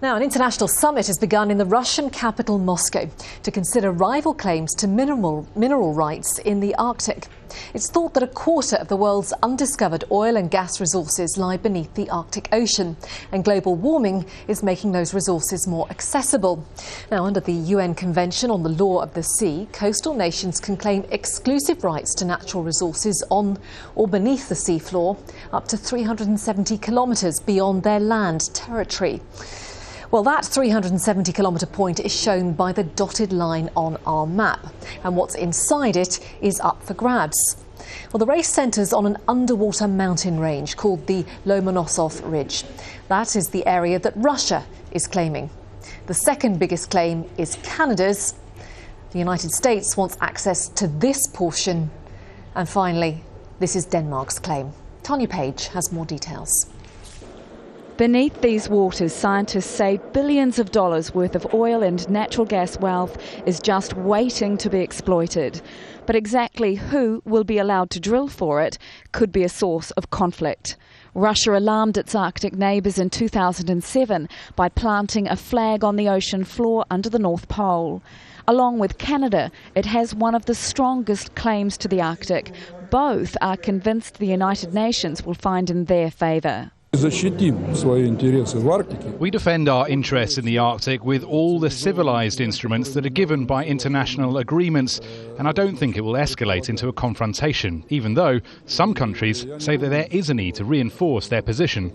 Now, an international summit has begun in the Russian capital, Moscow, to consider rival claims to mineral rights in the Arctic. It's thought that a quarter of the world's undiscovered oil and gas resources lie beneath the Arctic Ocean, and global warming is making those resources more accessible. Now, under the UN Convention on the Law of the Sea, coastal nations can claim exclusive rights to natural resources on or beneath the seafloor, up to 370 kilometres beyond their land territory. Well, that 370-kilometre point is shown by the dotted line on our map, and what's inside it is up for grabs. Well, the race centres on an underwater mountain range called the Lomonosov Ridge. That is the area that Russia is claiming. The second biggest claim is Canada's. The United States wants access to this portion. And finally, this is Denmark's claim. Tania has more details. Beneath these waters, scientists say billions of dollars worth of oil and natural gas wealth is just waiting to be exploited. But exactly who will be allowed to drill for it could be a source of conflict. Russia alarmed its Arctic neighbours in 2007 by planting a flag on the ocean floor under the North Pole. Along with Canada, it has one of the strongest claims to the Arctic. Both are convinced the United Nations will find in their favour. We defend our interests in the Arctic with all the civilised instruments that are given by international agreements, and I don't think it will escalate into a confrontation, even though some countries say that there is a need to reinforce their position.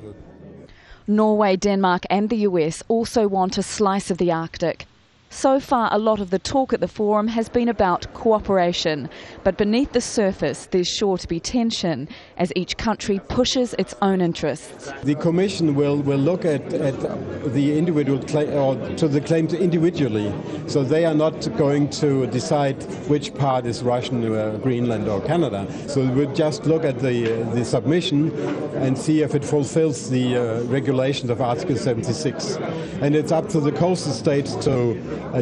Norway, Denmark and the US also want a slice of the Arctic. So far, a lot of the talk at the forum has been about cooperation, but beneath the surface there's sure to be tension as each country pushes its own interests. The Commission will look at the individual to the claims individually, so they are not going to decide which part is Russian, Greenland or Canada. So we'll just look at the submission and see if it fulfills the regulations of Article 76. And it's up to the coastal states to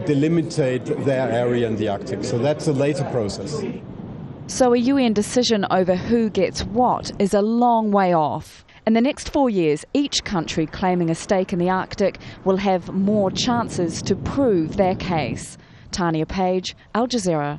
delimitate their area in the Arctic. So that's a later process. So a UN decision over who gets what is a long way off. In the next 4 years, each country claiming a stake in the Arctic will have more chances to prove their case. Tania, Al Jazeera.